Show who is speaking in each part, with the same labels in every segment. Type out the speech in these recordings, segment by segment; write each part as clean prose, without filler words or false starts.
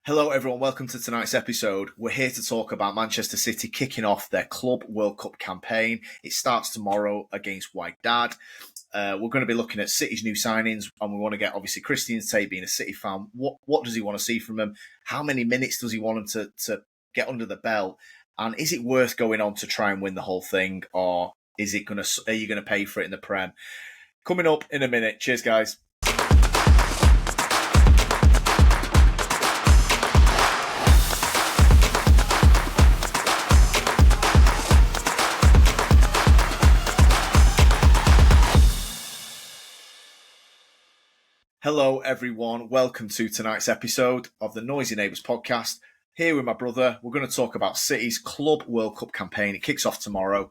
Speaker 1: Hello everyone, welcome to tonight's episode. We're here to talk about Manchester City kicking off their Club World Cup campaign. It starts tomorrow against Wydad. We're going to be looking at City's new signings, and we want to get, obviously, Christian's take, being a City fan. What does he want to see from them? How many minutes does he want them to get under the belt? And is it worth going on to try and win the whole thing, or are you going to pay for it in the Prem? Coming up in a minute. Cheers, guys. Hello, everyone. Welcome to tonight's episode of the Noisy Neighbours podcast. Here with my brother, we're going to talk about City's Club World Cup campaign. It kicks off tomorrow.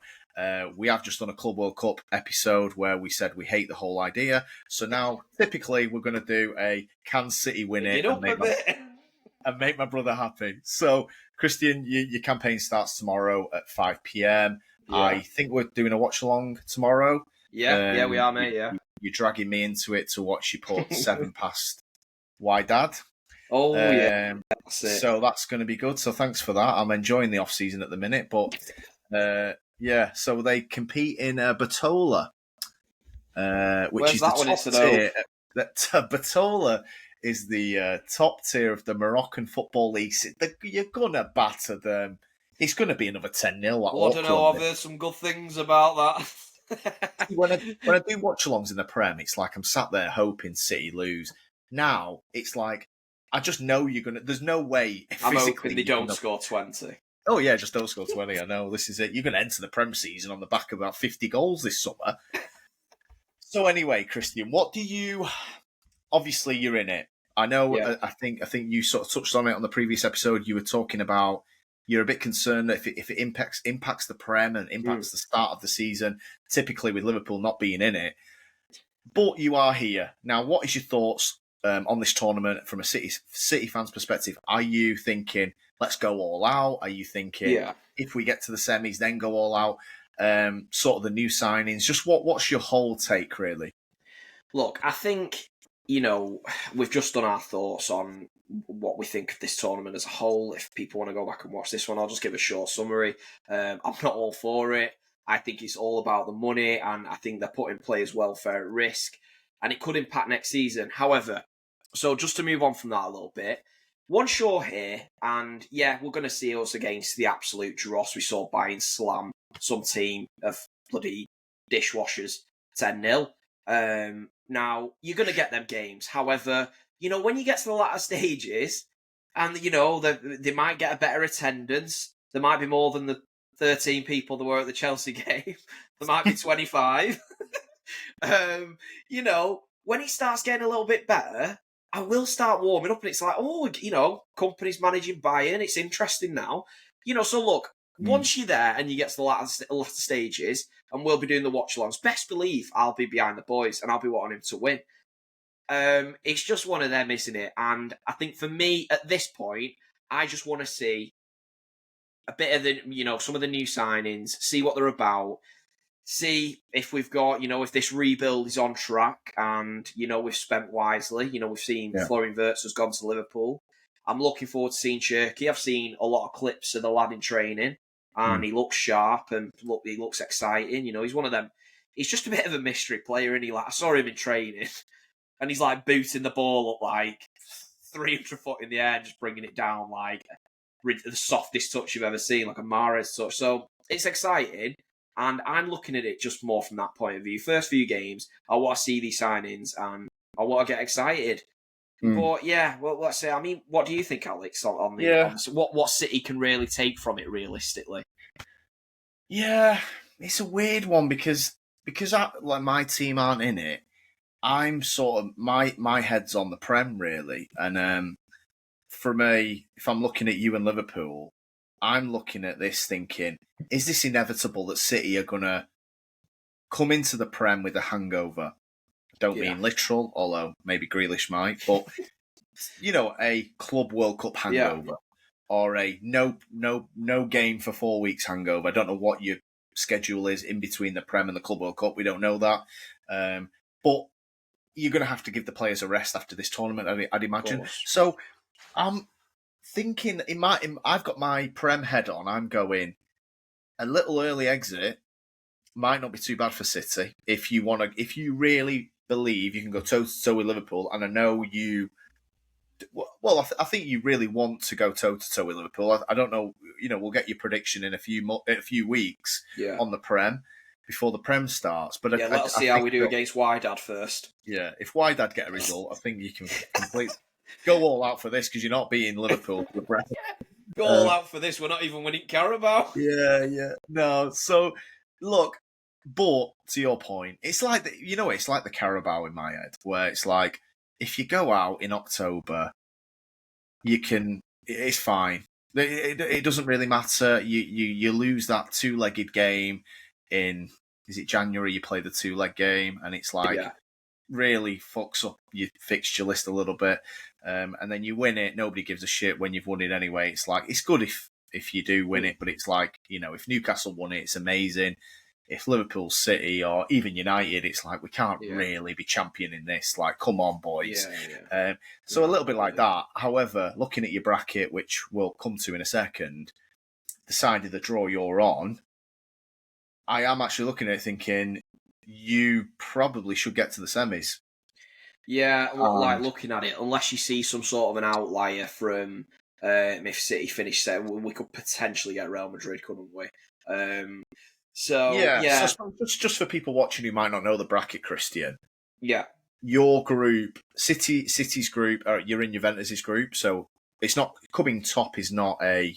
Speaker 1: We have just done a Club World Cup episode where we said we hate the whole idea. So now, typically, we're going to do a Can City win it and make my brother happy. So, Christian, your campaign starts tomorrow at 5 p.m. Yeah. I think we're doing a watch-along tomorrow.
Speaker 2: Yeah, we are, mate, yeah.
Speaker 1: You're dragging me into it to watch you put 7 past Wydad.
Speaker 2: Oh, yeah. That's it.
Speaker 1: So that's going to be good. So thanks for that. I'm enjoying the off-season at the minute. But, so they compete in Bitola, which is the top tier. Bitola is the top tier of the Moroccan Football League. You're going to batter them. It's going to be another 10-0.
Speaker 2: I don't know. I've heard some good things about that.
Speaker 1: when I do watch-alongs in the Prem, it's like I'm sat there hoping City lose. Now, it's like, I just know you're going to... There's no way...
Speaker 2: I'm hoping they don't score 20.
Speaker 1: Oh, yeah, just don't score 20. I know, this is it. You're going to enter the Prem season on the back of about 50 goals this summer. So anyway, Christian, what do you... Obviously, you're in it. I know, yeah. I think you sort of touched on it on the previous episode. You were talking about... You're a bit concerned that if it impacts the Prem and impacts the start of the season, typically with Liverpool not being in it. But you are here. Now, what is your thoughts on this tournament from a City fan's perspective? Are you thinking, let's go all out? Are you thinking, if we get to the semis, then go all out? Sort of the new signings. Just what's your whole take, really?
Speaker 2: Look, I think, we've just done our thoughts on what we think of this tournament as a whole. If people want to go back and watch this one, I'll just give a short summary. I'm not all for it. I think it's all about the money, and I think they're putting players' welfare at risk, and it could impact next season. However, so just to move on from that a little bit, one sure here, and yeah, we're going to see us against the absolute dross. We saw Bayern slam some team of bloody dishwashers 10-0. Now, you're going to get them games. However, when you get to the latter stages and, they might get a better attendance, there might be more than the 13 people that were at the Chelsea game. There might be 25. When it starts getting a little bit better, I will start warming up, and it's like, company's managing Bayern. It's interesting now. So look, once you're there and you get to the latter stages, and we'll be doing the watch-alongs, best believe I'll be behind the boys and I'll be wanting him to win. It's just one of them, isn't it? And I think for me, at this point, I just want to see a bit of the, some of the new signings, see what they're about, see if we've got, if this rebuild is on track and, we've spent wisely. We've seen Florian Wirtz has gone to Liverpool. I'm looking forward to seeing Cherky. I've seen a lot of clips of the lad in training, and he looks sharp and he looks exciting. He's one of them. He's just a bit of a mystery player, and I saw him in training, and he's like booting the ball up like 300 foot in the air, just bringing it down like the softest touch you've ever seen, like a Mahrez touch. So it's exciting, and I'm looking at it just more from that point of view. First few games, I want to see these signings, and I want to get excited. But yeah, well, let's say. I mean, what do you think, Alex? On what City can really take from it, realistically?
Speaker 1: Yeah, it's a weird one because my team aren't in it. I'm sort of my head's on the Prem, really, and if I'm looking at you and Liverpool, I'm looking at this thinking, is this inevitable that City are gonna come into the Prem with a hangover? Don't mean literal, although maybe Grealish might, but a Club World Cup hangover, or a no game for 4 weeks hangover. I don't know what your schedule is in between the Prem and the Club World Cup. We don't know that, but you're going to have to give the players a rest after this tournament, I'd imagine. So thinking I've got my Prem head on. I'm going a little early exit might not be too bad for City if you really believe you can go toe to toe with Liverpool. And I know you. Well, I think you really want to go toe to toe with Liverpool. I don't know. We'll get your prediction in a few weeks on the Prem before the Prem starts. But
Speaker 2: let's see how we do against Wydad first.
Speaker 1: Yeah, if Wydad get a result, I think you can completely go all out for this because you're not beating Liverpool for the Prem.
Speaker 2: Go all out for this. We're not even winning Carabao.
Speaker 1: Yeah. No, so look, but to your point, it's like it's like the Carabao in my head, where it's like if you go out in October, it's fine. It doesn't really matter. You lose that two-legged game in, is it January? You play the two-leg game, and it's like really fucks up your fixture list a little bit. And then you win it. Nobody gives a shit when you've won it anyway. It's like it's good if you do win it, but it's like if Newcastle won it, it's amazing. If Liverpool, City, or even United, it's like we can't really be championing this. Like, come on, boys. So a little bit like that. However, looking at your bracket, which we'll come to in a second, the side of the draw you're on, I am actually looking at it thinking you probably should get to the semis.
Speaker 2: Yeah, like looking at it, unless you see some sort of an outlier from if City finish second, we could potentially get Real Madrid, couldn't we? So just for people watching who might not know the bracket, Christian. Yeah.
Speaker 1: Your group, City's group, you're in Juventus's group, so it's not coming top is not a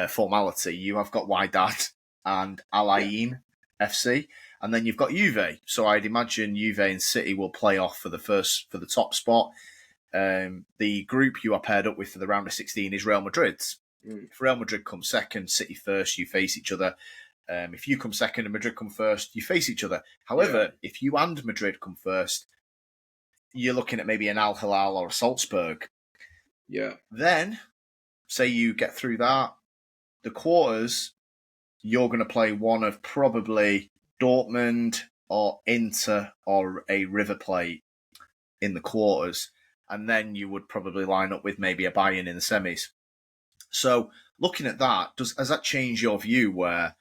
Speaker 1: formality. You have got Wydad and Al Ain FC, and then you've got Juve. So I'd imagine Juve and City will play off for the top spot. The group you are paired up with for the round of 16 is Real Madrid's. If Real Madrid comes second, City first, you face each other. If you come second and Madrid come first, you face each other. However, if you and Madrid come first, you're looking at maybe an Al Hilal or a Salzburg.
Speaker 2: Yeah.
Speaker 1: Then, say you get through that, the quarters, you're going to play one of probably Dortmund or Inter or a River Plate in the quarters. And then you would probably line up with maybe a Bayern in the semis. So, looking at that, has that changed your view where,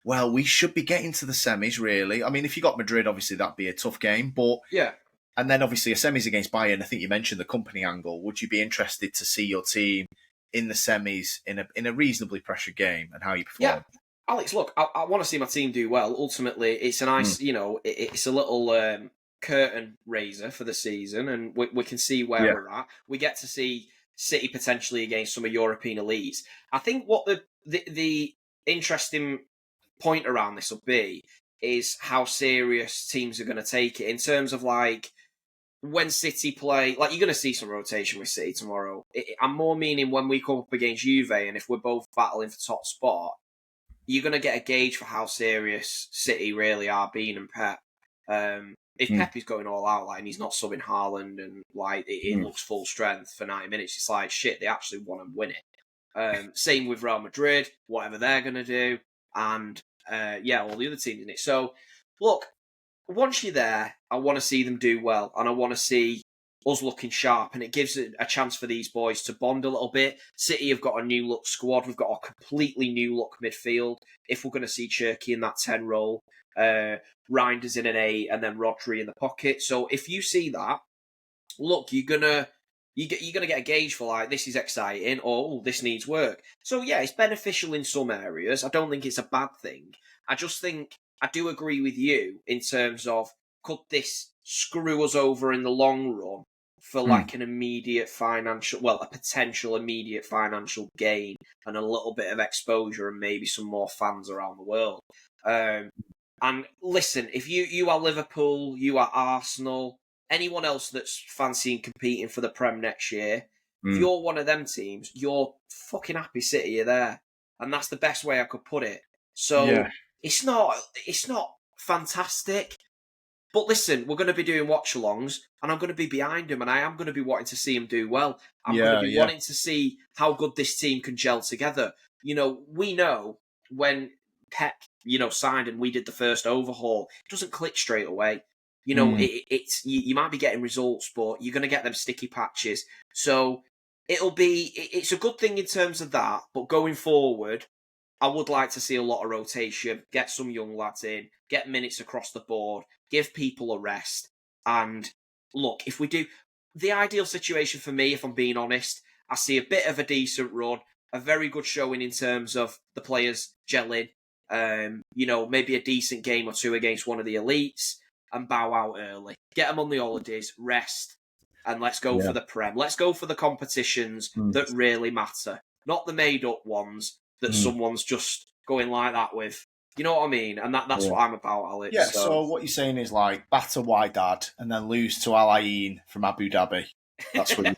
Speaker 1: well, we should be getting to the semis, really? I mean, if you got Madrid, obviously that'd be a tough game, but and then obviously a semis against Bayern. I think you mentioned the company angle. Would you be interested to see your team in the semis in a reasonably pressured game and how you perform?
Speaker 2: Yeah, Alex, look, I want to see my team do well. Ultimately, it's a nice, it's a little curtain raiser for the season, and we can see where we're at. We get to see City potentially against some of European elites. I think what the interesting point around this will be is how serious teams are going to take it in terms of like when City play, like you're going to see some rotation with City tomorrow. I'm more meaning when we come up against Juve and if we're both battling for top spot, you're going to get a gauge for how serious City really are being and Pep. If Pep is going all out, like, and he's not subbing Haaland and like it looks full strength for 90 minutes, it's like shit, they actually want to win it. Same with Real Madrid, whatever they're going to do, and all the other teams in it. So, look, once you're there, I want to see them do well, and I want to see us looking sharp, and it gives a chance for these boys to bond a little bit. City have got a new look squad. We've got a completely new look midfield. If we're going to see Cherki in that 10 role, Reinders in an 8, and then Rodri in the pocket. So if you see that, look, you're gonna get a gauge for like this is exciting or this needs work. So yeah, it's beneficial in some areas. I don't think it's a bad thing. I just think I do agree with you in terms of could this screw us over in the long run for like an a potential immediate financial gain and a little bit of exposure and maybe some more fans around the world. And listen, if you are Liverpool, you are Arsenal, anyone else that's fancying competing for the Prem next year, if you're one of them teams, you're fucking happy City are there. And that's the best way I could put it. So it's not fantastic. But listen, we're going to be doing watch-alongs, and I'm going to be behind him, and I am going to be wanting to see him do well. I'm going to be wanting to see how good this team can gel together. You know, we know when Pep, signed and we did the first overhaul, it doesn't click straight away. You know, it's you might be getting results, but you're going to get them sticky patches. So it's a good thing in terms of that, but going forward, I would like to see a lot of rotation, get some young lads in, get minutes across the board, give people a rest. And look, if we do, the ideal situation for me, if I'm being honest, I see a bit of a decent run, a very good showing in terms of the players gelling, maybe a decent game or two against one of the elites, and bow out early. Get them on the holidays, rest, and let's go for the Prem. Let's go for the competitions that really matter, not the made-up ones that someone's just going like that with. You know what I mean? And that's what I'm about, Alex.
Speaker 1: Yeah, so what you're saying is like batter Wydad and then lose to Al Ain from Abu Dhabi. That's what you...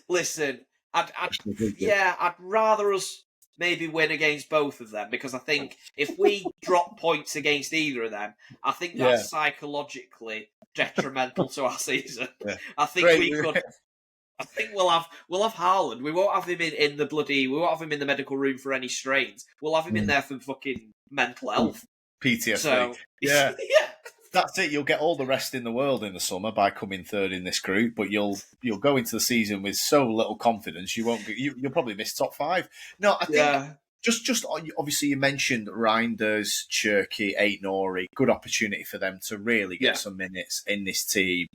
Speaker 2: Listen, I'd rather us maybe win against both of them, because I think if we drop points against either of them, I think that's psychologically detrimental to our season.
Speaker 1: Yeah.
Speaker 2: I think I think we'll have Haaland. We won't have him we won't have him in the medical room for any strains. We'll have him in there for fucking mental health.
Speaker 1: PTSD.
Speaker 2: So,
Speaker 1: yeah. That's it. You'll get all the rest in the world in the summer by coming third in this group, but you'll go into the season with so little confidence. You'll probably miss top 5. No, I think just obviously you mentioned Reinders, Cherky, Ait Nori. Good opportunity for them to really get some minutes in this team.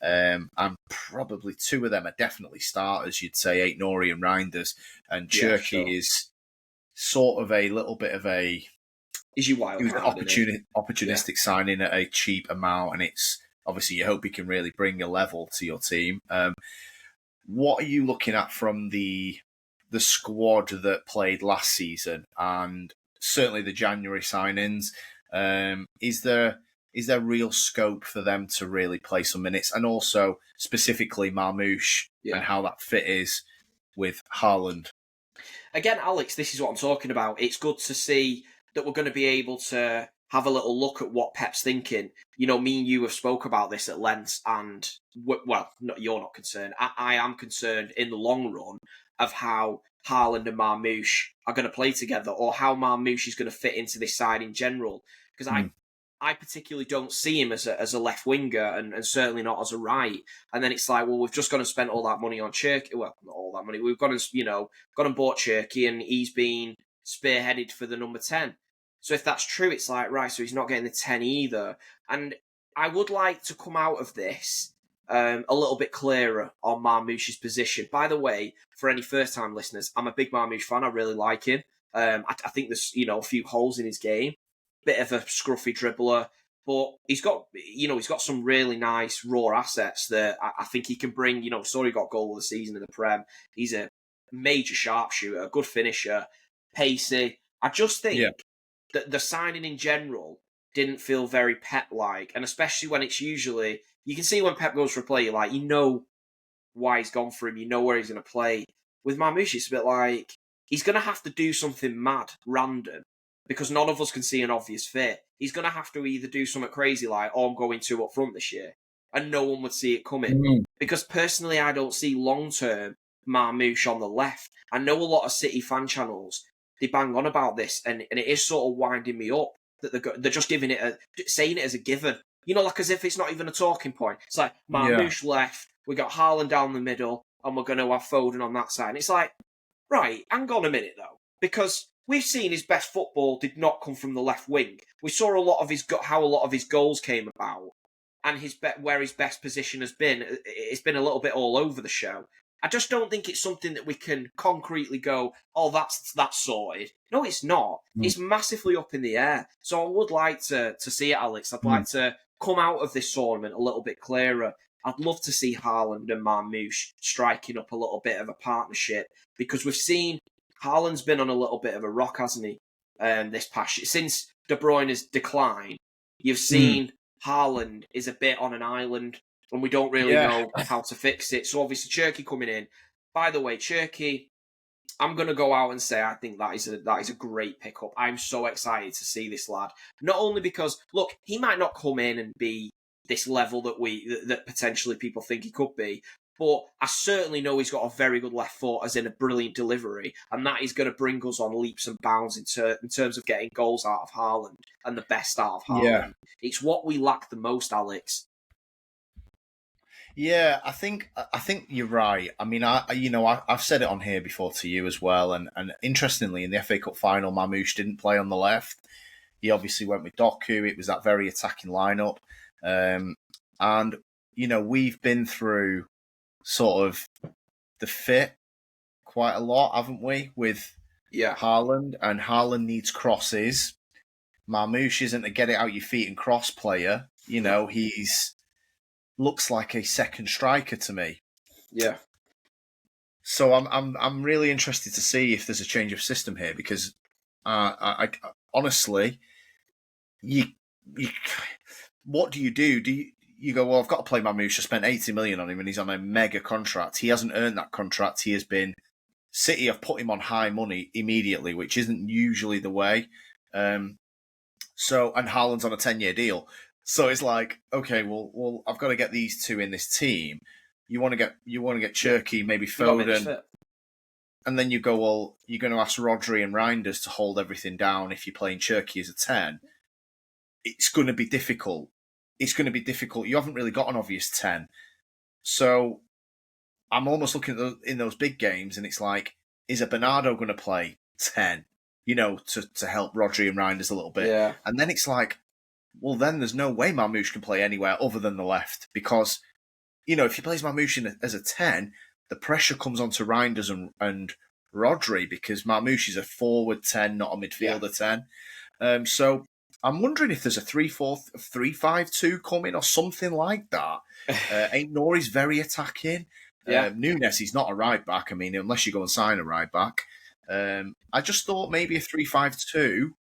Speaker 1: And probably 2 of them are definitely starters. You'd say Ait Nori and Reinders, and Cherky is sort of a little bit of a...
Speaker 2: Is you wild?
Speaker 1: He was an opportunistic signing at a cheap amount, and it's obviously you hope he can really bring a level to your team. What are you looking at from the squad that played last season, and certainly the January signings? Is there real scope for them to really play some minutes, and also specifically Marmoush and how that fit is with Haaland?
Speaker 2: Again, Alex, this is what I'm talking about. It's good to see that we're going to be able to have a little look at what Pep's thinking. You know, me and you have spoke about this at length, and, well, you're not concerned. I am concerned in the long run of how Haaland and Marmoush are going to play together, or how Marmoush is going to fit into this side in general. Because I particularly don't see him as a left winger, and certainly not as a right. And then it's like, well, we've just gone and spent all that money on Cherky. Well, not all that money. We've gone and bought Cherky, and he's been spearheaded for the number 10. So if that's true, it's like, right, so he's not getting the 10 either. And I would like to come out of this a little bit clearer on Marmoush's position. By the way, for any first-time listeners, I'm a big Marmoush fan. I really like him. I think there's, a few holes in his game. Bit of a scruffy dribbler. But he's got some really nice raw assets that I think he can bring. He got goal of the season in the Prem. He's a major sharpshooter, a good finisher, pacey. I just think that the signing in general didn't feel very Pep-like, and especially when it's usually, you can see when Pep goes for a play, you're like, why he's gone for him, you know where he's going to play. With Marmoush, it's a bit like, he's going to have to do something mad, random, because none of us can see an obvious fit. He's going to have to either do something crazy like, I'm going 2 up front this year, and no one would see it coming. Because personally, I don't see long-term Marmoush on the left. I know a lot of City fan channels, they bang on about this, and it is sort of winding me up that they're just saying it as a given. Like as if it's not even a talking point. It's like, Marmoush left, we got Haaland down the middle, and we're going to have Foden on that side. And it's like, right, hang on a minute though, because we've seen his best football did not come from the left wing. We saw how a lot of his goals came about, and where his best position has been. It's been a little bit all over the show. I just don't think it's something that we can concretely go, oh, that's sorted. No, it's not. It's massively up in the air. So I would like to see it, Alex. I'd like to come out of this tournament a little bit clearer. I'd love to see Haaland and Marmoush striking up a little bit of a partnership, because we've seen Haaland's been on a little bit of a rock, hasn't he? This past year. Since De Bruyne's decline, you've seen Haaland is a bit on an island, and we don't really know how to fix it. So obviously Cherky coming in. By the way, Cherky, I'm going to go out and say I think that is a great pickup. I'm so excited to see this lad. Not only because, look, he might not come in and be this level that potentially people think he could be, but I certainly know he's got a very good left foot, as in a brilliant delivery, and that is going to bring us on leaps and bounds in terms of getting goals out of Haaland and the best out of Haaland. It's what we lack the most, Alex.
Speaker 1: Yeah, I think you're right. I mean, I've said it on here before to you as well, and interestingly, in the FA Cup final, Marmoush didn't play on the left. He obviously went with Doku. It was that very attacking lineup, and we've been through sort of the fit quite a lot, haven't we? With
Speaker 2: Yeah.
Speaker 1: Haaland, and Haaland needs crosses. Marmoush isn't a get it out your feet and cross player. He's looks like a second striker to me.
Speaker 2: Yeah.
Speaker 1: So I'm really interested to see if there's a change of system here because I honestly, you what do you do? You go, well, I've got to play Marmoush. I spent 80 million on him and he's on a mega contract. He hasn't earned that contract. He has been City have put him on high money immediately, which isn't usually the way. And Haaland's on a 10-year deal. So it's like, okay, well, I've got to get these two in this team. You want to get Cherky, maybe Foden, and then you go, well, you're going to ask Rodri and Reinders to hold everything down if you're playing Cherky as a 10. It's going to be difficult. You haven't really got an obvious 10. So I'm almost looking at in those big games, and it's like, is a Bernardo going to play 10? To help Rodri and Reinders a little bit.
Speaker 2: Yeah.
Speaker 1: And then it's like, well, then there's no way Marmoush can play anywhere other than the left because, if he plays Marmoush as a 10, the pressure comes onto Reinders and Rodri because Marmoush is a forward 10, not a midfielder 10. So I'm wondering if there's a 3-4, 3-5-2 coming or something like that. Ain't Nori's very attacking.
Speaker 2: Yeah.
Speaker 1: Nunes, he's not a right back. I mean, unless you go and sign a right back. I just thought maybe a 3-5-2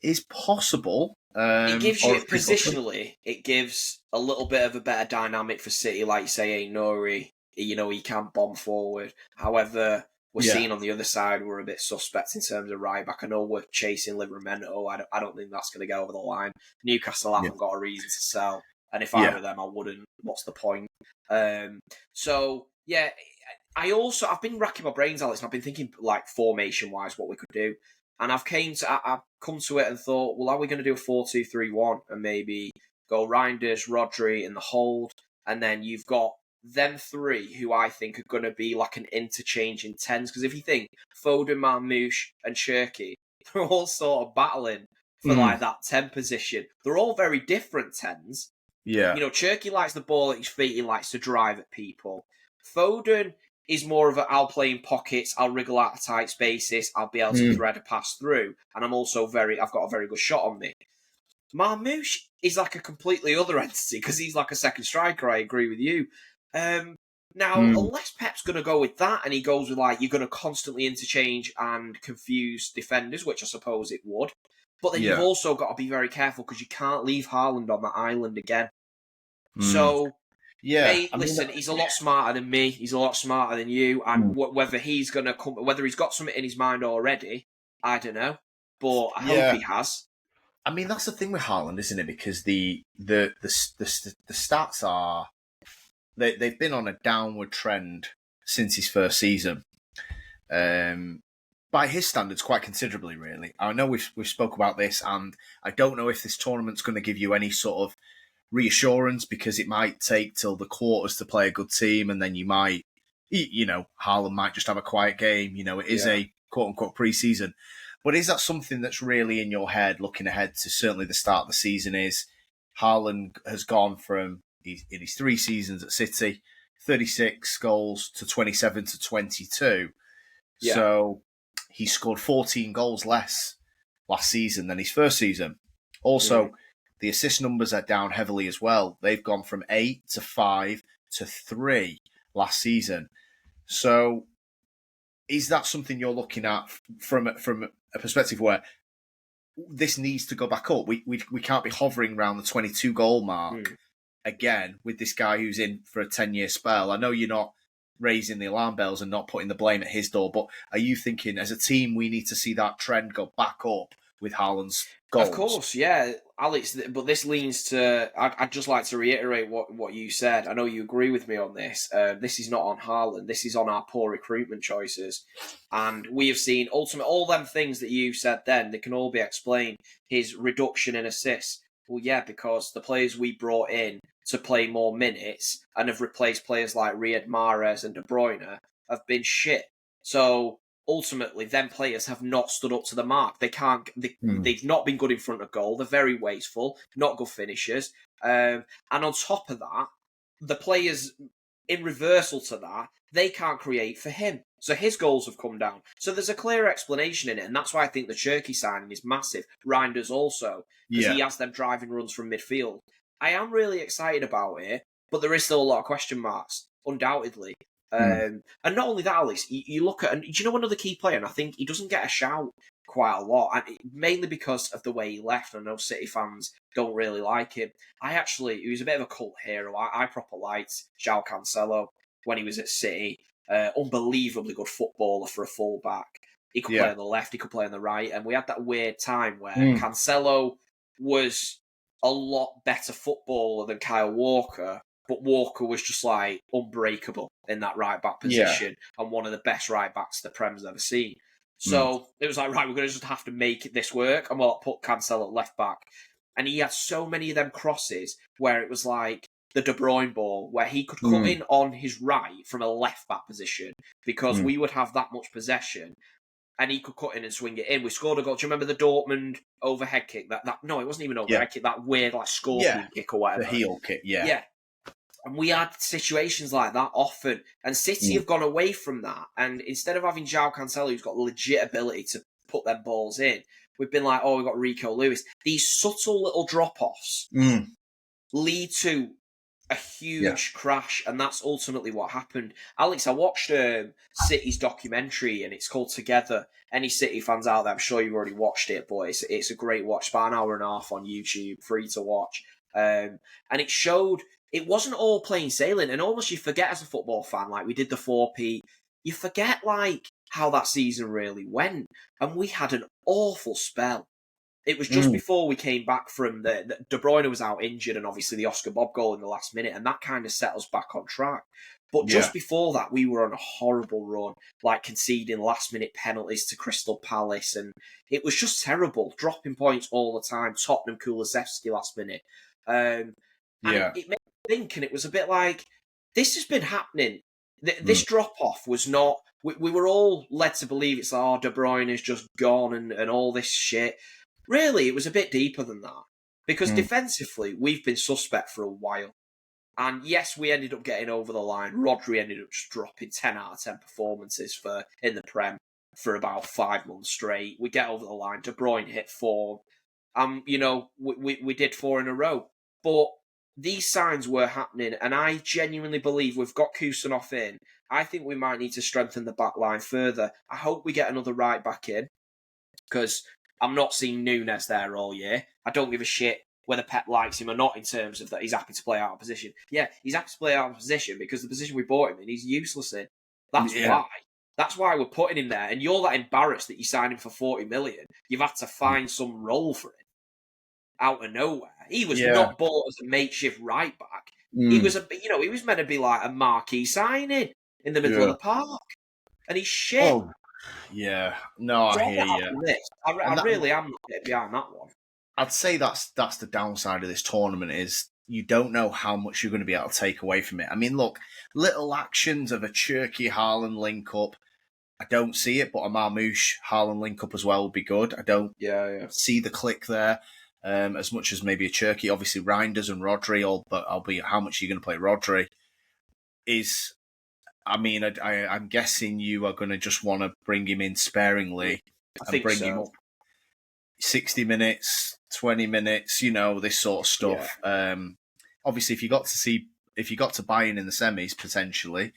Speaker 1: is possible.
Speaker 2: It gives you positionally. It gives a little bit of a better dynamic for City, like you say, ain't Nori. He can bomb forward. However, we're seeing on the other side we're a bit suspect in terms of right back. I know we're chasing Livramento. I don't think that's going to go over the line. Newcastle haven't got a reason to sell, and if I were them, I wouldn't. What's the point? I've been racking my brains, Alex, and I've been thinking like formation wise what we could do. And I've come to it and thought, well, are we going to do a 4-2-3-1 and maybe go Reinders, Rodri in the hold, and then you've got them three who I think are going to be like an interchange in tens. Because if you think Foden, Marmoush, and Cherky, they're all sort of battling for like that 10 position. They're all very different tens.
Speaker 1: Yeah.
Speaker 2: Cherky likes the ball at his feet. He likes to drive at people. Foden is more of a, I'll play in pockets, I'll wriggle out of tight spaces, I'll be able to thread a pass through, and I've got a very good shot on me. Marmoush is like a completely other entity, because he's like a second striker, I agree with you. Unless Pep's going to go with that, and he goes with like, you're going to constantly interchange and confuse defenders, which I suppose it would, but then you've also got to be very careful, because you can't leave Haaland on that island again. So...
Speaker 1: Yeah,
Speaker 2: he's a lot smarter than me. He's a lot smarter than you. And whether he's going to come, whether he's got something in his mind already, I don't know. But I hope he has.
Speaker 1: I mean, that's the thing with Haaland, isn't it? Because the stats are they've been on a downward trend since his first season. By his standards, quite considerably, really. I know we've spoke about this, and I don't know if this tournament's going to give you any sort of reassurance, because it might take till the quarters to play a good team, and then you might, Haaland might just have a quiet game. It is a quote-unquote pre-season. But is that something that's really in your head, looking ahead to certainly the start of the season, is Haaland has gone from, in his 3 seasons at City, 36 goals to 27 to 22. Yeah. So he scored 14 goals less last season than his first season. Also, the assist numbers are down heavily as well. They've gone from 8 to 5 to 3 last season. So is that something you're looking at from a perspective where this needs to go back up? We can't be hovering around the 22 goal mark again with this guy who's in for a 10-year spell. I know you're not raising the alarm bells and not putting the blame at his door, but are you thinking as a team we need to see that trend go back up with Haaland's goals?
Speaker 2: Of course, yeah, Alex, but this leans to... I'd just like to reiterate what you said. I know you agree with me on this. This is not on Haaland. This is on our poor recruitment choices. And we have seen all them things that you said then, they can all be explained. His reduction in assists. Well, yeah, because the players we brought in to play more minutes and have replaced players like Riyad Mahrez and De Bruyne have been shit. So ultimately, them players have not stood up to the mark. They can't. They've not been good in front of goal. They're very wasteful, not good finishers. And on top of that, the players in reversal to that, they can't create for him. So his goals have come down. So there's a clear explanation in it, and that's why I think the Cherki signing is massive. Reinders also, because he has them driving runs from midfield. I am really excited about it, but there is still a lot of question marks, undoubtedly. And not only that, Alex, you look at, and do you know another key player? And I think he doesn't get a shout quite a lot, and mainly because of the way he left. I know City fans don't really like him. He was a bit of a cult hero. I proper liked João Cancelo when he was at City. Unbelievably good footballer for a fullback. He could play on the left, he could play on the right, and we had that weird time where Cancelo was a lot better footballer than Kyle Walker, but Walker was just like unbreakable in that right back position and one of the best right backs the Prem's ever seen. So it was like, right, we're going to just have to make this work, and we'll put Cancelo at left back. And he had so many of them crosses where it was like the De Bruyne ball, where he could come in on his right from a left back position because we would have that much possession, and he could cut in and swing it in. We scored a goal. Do you remember the Dortmund overhead kick? No, it wasn't even overhead kick. That weird like scorpion kick or whatever.
Speaker 1: The heel kick. Yeah.
Speaker 2: And we had situations like that often. And City have gone away from that. And instead of having João Cancelo, who's got legit ability to put them balls in, we've been like, we've got Rico Lewis. These subtle little drop-offs lead to a huge crash. And that's ultimately what happened. Alex, I watched City's documentary, and it's called Together. Any City fans out there, I'm sure you've already watched it, but it's a great watch. It's about an hour and a half on YouTube, free to watch. And it showed it wasn't all plain sailing, and almost you forget as a football fan, like we did the 4P, you forget like how that season really went, and we had an awful spell. It was just before we came back from the De Bruyne was out injured, and obviously the Oscar Bob goal in the last minute, and that kind of set us back on track. But just before that, we were on a horrible run, like conceding last-minute penalties to Crystal Palace, and it was just terrible, dropping points all the time. Tottenham, Kulusevski last minute. And it made me think, and it was a bit like, this has been happening. This drop-off was not... We were all led to believe it's like, De Bruyne is just gone and all this shit. Really, it was a bit deeper than that. Because defensively, we've been suspect for a while. And yes, we ended up getting over the line. Rodri ended up just dropping 10 out of 10 performances in the Prem for about 5 months straight. We get over the line. De Bruyne hit 4. We did 4 in a row. But these signs were happening, and I genuinely believe we've got Kusanov in. I think we might need to strengthen the back line further. I hope we get another right back in, because I'm not seeing Nunes there all year. I don't give a shit whether Pep likes him or not in terms of that he's happy to play out of position. Yeah, he's happy to play out of position because the position we bought him in, he's useless in. That's why. That's why we're putting him there. And you're that embarrassed that you signed him for 40 million. You've had to find some role for him out of nowhere. He was not bought as a makeshift right back. He was he was meant to be like a marquee signing in the middle of the park. And he's shit.
Speaker 1: Oh, yeah. No,
Speaker 2: so
Speaker 1: I hear you.
Speaker 2: I really am not behind that one.
Speaker 1: I'd say that's the downside of this tournament is you don't know how much you're going to be able to take away from it. I mean, look, little actions of a Cherki Haaland link up, I don't see it, but a Marmoush Haaland link up as well would be good. I don't see the click there as much as maybe a Cherki. Obviously, Reinders and Rodri, albeit how much you're going to play Rodri is. I mean, I'm guessing you are going to just want to bring him in sparingly and bring him up 60 minutes, 20 minutes, this sort of stuff. Yeah. Obviously, if you got to Bayern in the semis potentially,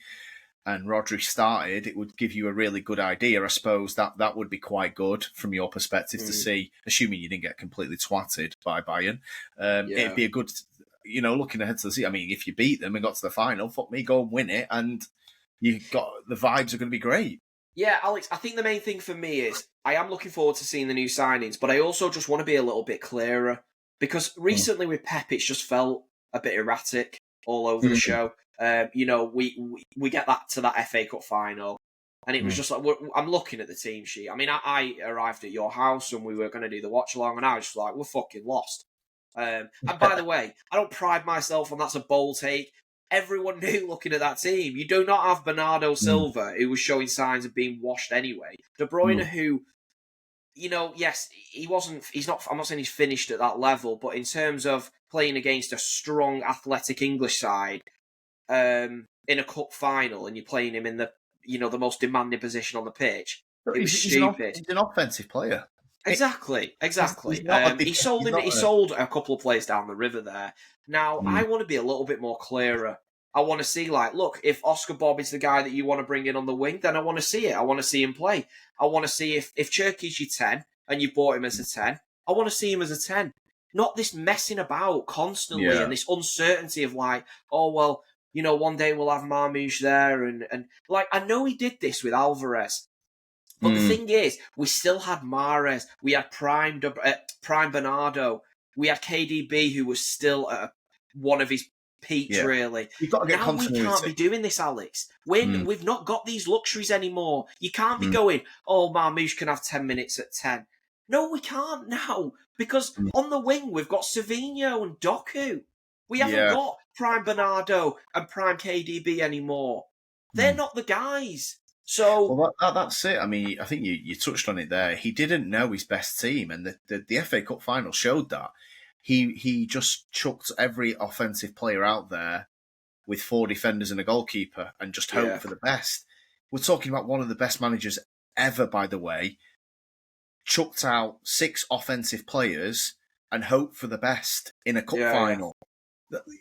Speaker 1: and Rodri started, it would give you a really good idea. I suppose that would be quite good from your perspective to see, assuming you didn't get completely twatted by Bayern. It'd be a good, looking ahead to the season. I mean, if you beat them and got to the final, fuck me, go and win it, and the vibes are going to be great.
Speaker 2: Yeah, Alex, I think the main thing for me is I am looking forward to seeing the new signings, but I also just want to be a little bit clearer, because recently with Pep, it's just felt a bit erratic all over the show. We get that to that FA Cup final, and it was just like, I'm looking at the team sheet. I mean, I arrived at your house and we were going to do the watch along, and I was just like, we're fucking lost. And by the way, I don't pride myself on that's a bold take. Everyone knew looking at that team. You do not have Bernardo Silva, who was showing signs of being washed anyway. De Bruyne, who, yes, he's not, I'm not saying he's finished at that level, but in terms of playing against a strong, athletic English side in a cup final, and you're playing him in the, the most demanding position on the pitch, it was stupid.
Speaker 1: He's an offensive player.
Speaker 2: Exactly. He sold a couple of players down the river there. Now, I want to be a little bit more clearer. I want to see, look, if Oscar Bob is the guy that you want to bring in on the wing, then I want to see it. I want to see him play. I want to see if Cherky's your 10 and you bought him as a 10, I want to see him as a 10. Not this messing about constantly and this uncertainty of one day we'll have Marmoush there. And I know he did this with Alvarez. But the thing is, we still had Mahrez, we had Prime Bernardo, we had KDB, who was still at one of his peaks, really.
Speaker 1: You've got to get continuity.
Speaker 2: We can't be doing this, Alex. We've not got these luxuries anymore. You can't be going, Marmoush can have 10 minutes at 10. No, we can't now, because on the wing, we've got Savinho and Doku. We haven't got Prime Bernardo and Prime KDB anymore. They're not the guys. So
Speaker 1: that's it. I mean, I think you touched on it there. He didn't know his best team, and the FA Cup final showed that. He just chucked every offensive player out there with 4 defenders and a goalkeeper and just hoped for the best. We're talking about one of the best managers ever, by the way. Chucked out 6 offensive players and hoped for the best in a cup final.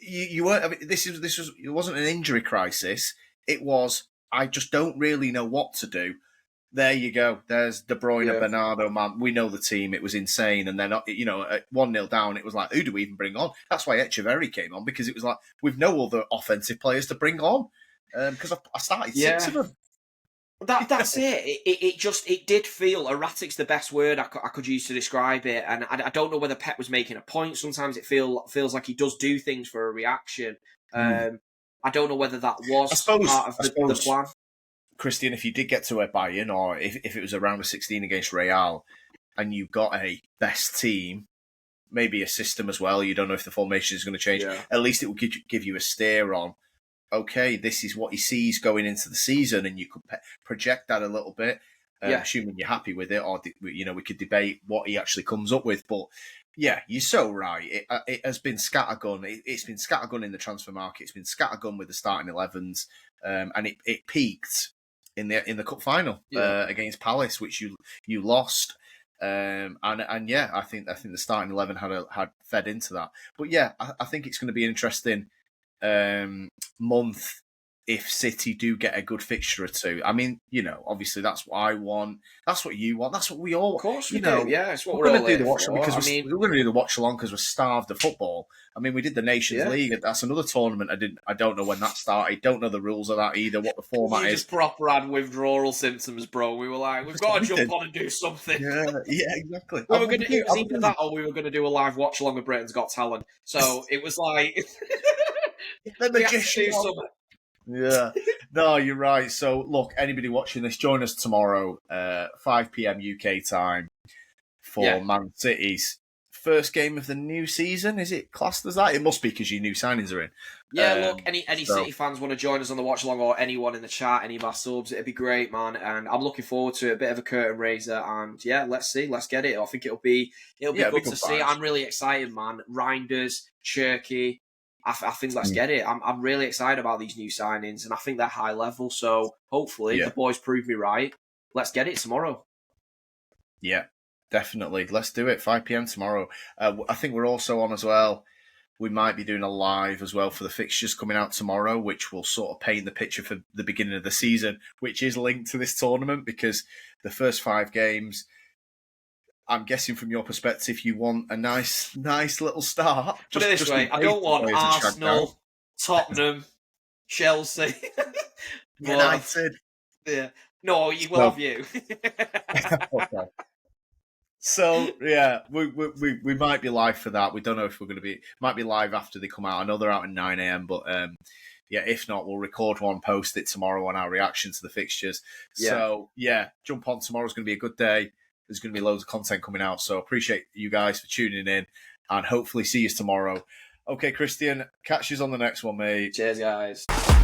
Speaker 1: You weren't. I mean, it wasn't an injury crisis. It was, I just don't really know what to do. There you go. There's De Bruyne, Bernardo, man. We know the team. It was insane. And then, at 1-0 down, it was like, who do we even bring on? That's why Echeverri came on, because it was like, we've no other offensive players to bring on. Because I started 6 of them.
Speaker 2: That's it. It did feel, erratic's the best word I could use to describe it. And I don't know whether Pep was making a point. Sometimes it feels like he does do things for a reaction. I don't know whether that was part of the plan.
Speaker 1: Christian, if you did get to a Bayern, or if it was a round of 16 against Real, and you've got a best team, maybe a system as well, you don't know if the formation is going to change, at least it will give you a steer on, okay, this is what he sees going into the season, and you could project that a little bit, assuming you're happy with it, or we could debate what he actually comes up with. But yeah, you're so right. It has been scattergun. It's been scattergun in the transfer market. It's been scattergun with the starting 11s, and it peaked in the cup final against Palace, which you lost. I think the starting 11 had fed into that. But yeah, I think it's going to be an interesting month if City do get a good fixture or two. I mean, obviously that's what I want. That's what you want. That's what we all.
Speaker 2: Of course we do. Yeah, it's what
Speaker 1: we're going to do the watch along, because we're going to do the watch along because we're starved of football. I mean, we did the Nations League. That's another tournament. I don't know when that started. Don't know the rules of that either. What the format is.
Speaker 2: Just proper had withdrawal symptoms, bro. We were like, we've got to jump on and do something.
Speaker 1: Yeah, exactly.
Speaker 2: We were going to do either that, or we were going to do a live watch along with Britain's Got Talent. So it was like
Speaker 1: the magician. Yeah, no, you're right. So, look, anybody watching this, join us tomorrow, 5 p.m. UK time for Man City's first game of the new season. Is it classed as that? It must be, because your new signings are in.
Speaker 2: Yeah, look, any City fans want to join us on the watch along, or anyone in the chat, any of our subs, it'd be great, man. And I'm looking forward to it. A bit of a curtain raiser, and let's see, let's get it. I think it'll be good to see. I'm really excited, man. Reinders, Cherky. I think let's get it. I'm really excited about these new signings, and I think they're high level. So hopefully the boys prove me right. Let's get it tomorrow.
Speaker 1: Yeah, definitely. Let's do it. 5 p.m. tomorrow. I think we're also on as well. We might be doing a live as well for the fixtures coming out tomorrow, which will sort of paint the picture for the beginning of the season, which is linked to this tournament, because the first 5 games, I'm guessing from your perspective, you want a nice little start.
Speaker 2: Put it this way, I don't want Arsenal, Tottenham, Chelsea,
Speaker 1: United.
Speaker 2: Yeah, no, we'll have you.
Speaker 1: Okay. So yeah, we might be live for that. We don't know if we're going to be. Might be live after they come out. I know they're out at 9 a.m, but if not, we'll record one, post it tomorrow on our reaction to the fixtures. So jump on. Tomorrow's going to be a good day. there's going to be loads of content coming out. So appreciate you guys for tuning in, and hopefully see you tomorrow. Okay, Christian, catch you on the next one, mate.
Speaker 2: Cheers, guys.